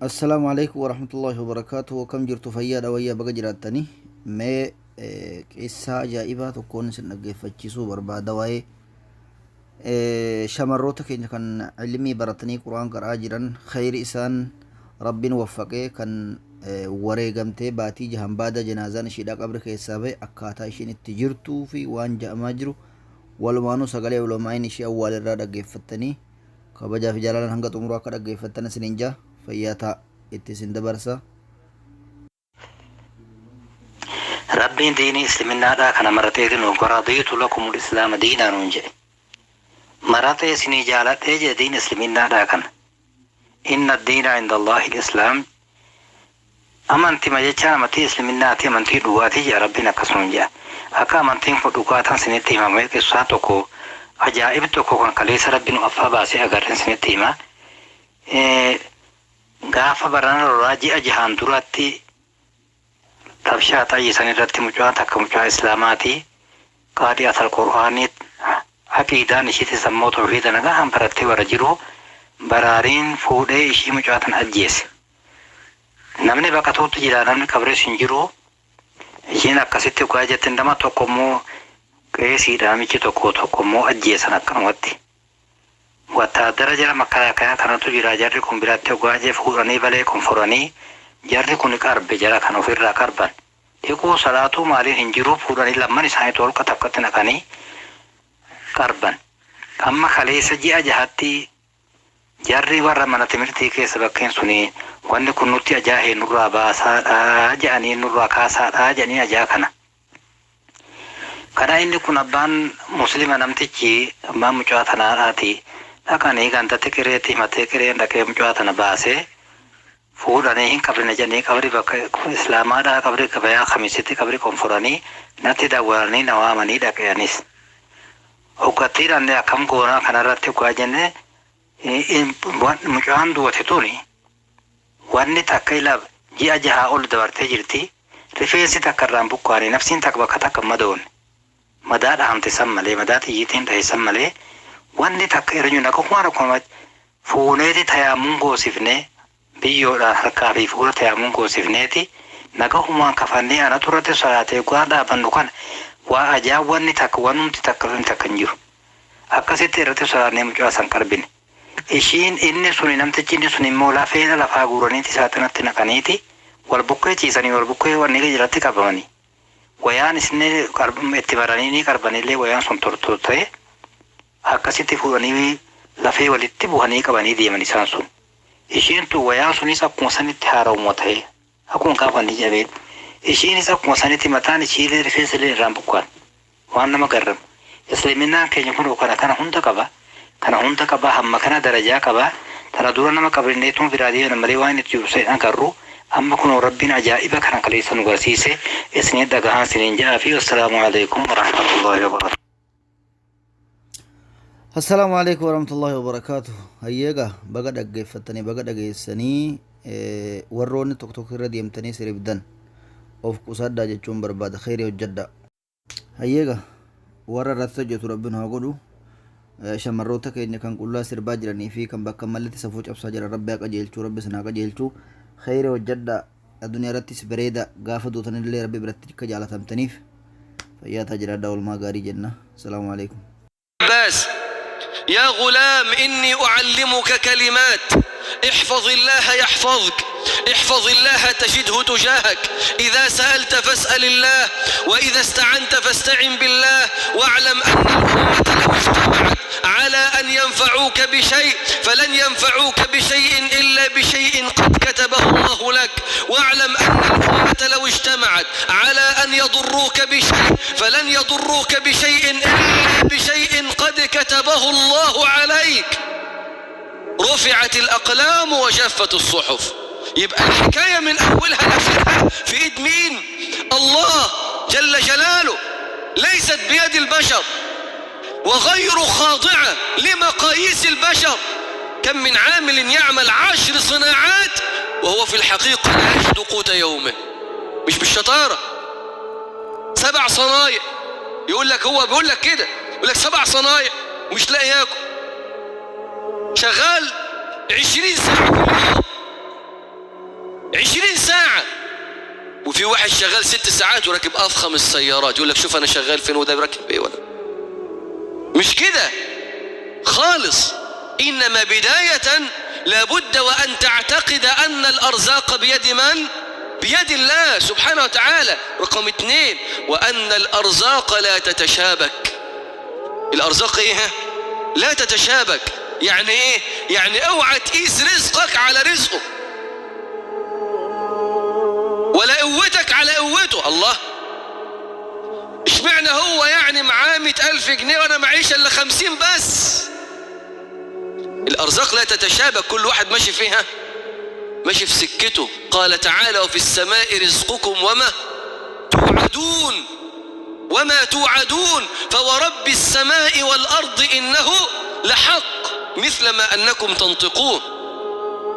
السلام عليكم ورحمة الله وبركاته وكم جرت فيا ويا بقى جراتني ما قصة أجائبة تكون سنجي فتشيسو بربادة واي شمروتا كين كان علمي برتني قرآن قرآ جران خير إسان رب وفقه كان wareegamtee baatii jahan baada janaazaan ishiidhaa qabri keessaa bahe akkaataa ishiin itti jirtuu fi waan ja'amaa jiru walumaanuu sagalee ulamaan ishii awwaalirraa dhaggeeffattanii kabajaa fi jalalan hanga xumuruu akka dhaggeeffattan isiniin jaa fayyaa ta'a itti isin dabarsa. Rabbiin diinii islaminaadhaa kana marateetiin radiitu lakumul islaama diinaa nuun jedhe maratee isinii jaaladhee jedhe diin islaminaadhaa kana inna diina inda Allahi islaam amantii majechaan amantii islaminaati amantii dhugaatii jedha rabbiin akkasuma jedha akka amantiin kun dhugaataan isinitti himamee keessaa tokko ajaa'ibni tokko kan kaleessa rabbiin affaa baasee agarreen isinitti hima gaafa barana roraa ji'a jahaan duratti tabshaa xayyisan irratti mucaa takka mucaa islaamaati qaadiyat al-qur'aaniit aqiidaan ishiitti sammuu tawhiida nagaan barattee warra jiru baraariin fuudhee ishii mucaa tan ajjeese namni baqatuutti jira namni qabrees hin jiru ishiin akkasitti ugaa jette nama tokkommoo qeesiidha michi tokkommoo ajjeesan akkanumatti wattaadara jara makkalaakayaa kanatu jira jarri kun biraatti ugaa jee fuudhanii balee kun furanii jarri kun qarbe jara kan ofirraa qarban dhiquu salaatuu maaliin hin jiru fuudhanii lamman isaaniitu holqa takkatti naqanii qarban amma kaleessa ji'a jahatti jarri warra mana timirtii keessa bakkeen suni wanni kun nutti ajaa'ee nurraa baasaadhaa jedhanii nurraa kaasaadhaa jedhanii ajaa kana inni kun abbaan muslima namtichi abbaan mucaa tanaadhaati dhaqanii gantatti qireetti himatee qireen dhaqee mucaa tana baasee fuudhanii hin qabrine jedhanii qabri bakka islaamaadhaa qabri gabayaa kamisitti qabri konfuranii natti dawwalanii na waamanii dhaqeanis hoggattiidhaan akkam goonaa kanarratti ugaa jenne mucaan duwwate tuni wanni takka ila ji'a jahaa ol dabartee jirti rifeensi takka irraan bukkaanii nafsiin takka bakka takka madoon madaa dhahamte san malee madaa xiyyiitiin dhahe san malee wanni takka eenyu naqumaan akkuma fuuneeti tayaamuun goosifnee biyyoodhaan harkaa fi fuula tayaamuun goosifneeti nagahumaan kafannee ana turate salaatee guraa dhaabannu kana waa ajaa'ib wanni takka wanumti takka hin jiru akkasitti irratti salaannee mucaa san qarbine ishiin inni suni namtichi inni sun immoo lafeedha lafaa guuraniiti saaxinatti naqaniiti wal bukkee ciisanii wal bukkee wanni jalatti qabamanii wayaan isinne itti maranii ni qarbanillee wayaan sun tortor ta'e akkasitti fuudhanii lafee walitti buhanii qabanii deeman isaan sun ishiin tu wayaan sunis akkuma sanitti haara'uma ta'e akkuma kaafanii jabeen ishiinis akkuma sanitti mataan ishiilee rifeensillee irraan bukkaan waan nama garramu islaaminaan keenya kun kana hunda qaba kana hunda qaba hamma kana darajaa qaba tana dura nama qabrinneetuun firaadii malee waan itti jibsee agarru amma kun rabbiin ajaa'iba kana kaleessa nu garsiise isinii dhagahaan isiniin jedhaa fi assalaamu alaykum warahmatullahi wabarakatuh. Assalaamu alaykum warahmatullahi wabarakatuh. Hayyeega baga dhaggeeffattanii baga dhageessanii warroonni tokko tokko irra deemtanii siribdan of qusaddaa jechuun barbaada khayrii hojjedhaa. Hayyeega warra irratti hojjetu rabbiin haa godhu. Shamarroota keenya kan qullaa sirbaa jiranii fi kan bakka mallitti safuu cabsaa jiran rabbi haa qajeelchuu rabbi sanaa qajeelchuu khayrii hojjedhaa addunyaa irrattis bareeda gaafa duutanillee rabbi biratti akka jaalatamtaniif fayyaa taajiraadhaa oolmaa gaarii jenna. Assalaamu alaykum. بس يا غلام إني أعلمك كلمات احفظ الله يحفظك احفظ الله تجده تجاهك إذا سألت فاسأل الله وإذا استعنت فاستعن بالله واعلم أن الأمة لو اجتمعت على أن ينفعوك بشيء فلن ينفعوك بشيء إلا بشيء قد كتبه الله لك واعلم أن الأمة لو اجتمعت على أن يضروك بشيء فلن يضروك بشيء إلا بشيء قد كتبه الله عليك رفعت الأقلام وجفت الصحف يبقى الحكاية من أولها لآخرها في إيد مين؟ الله جل جلاله ليست بيد البشر وغير خاضعة لمقاييس البشر كم من عامل يعمل 10 صناعات وهو في الحقيقة لا يجد قوت يومه مش بالشطارة 7 صنايع يقول لك هو بيقول لك كده يقول لك 7 صنايع مش لاقي ياكل شغال 20 ساعة كل يوم 20 ساعة. وفي واحد شغال 6 ساعات وراكب أفخم السيارات، يقول لك شوف أنا شغال فين وده براكب إيه. ولا مش كده خالص. إنما بداية لابد وأن تعتقد أن الأرزاق بيد من؟ بيد الله سبحانه وتعالى. رقم 2، وأن الأرزاق لا تتشابك. الأرزاق إيه؟ لا تتشابك. يعني إيه؟ يعني اوعى تقيس رزقك على رزقه، ولا قوتك على قوته. الله، اشمعنى هو يعني معاه 100,000 جنيه وأنا معيش إلا 50 بس؟ الأرزاق لا تتشابك، كل واحد ماشي فيها، ماشي في سكته. قال تعالى وفي السماء رزقكم وما توعدون، وما توعدون فورب السماء والأرض إنه لحق مثل ما أنكم تنطقون.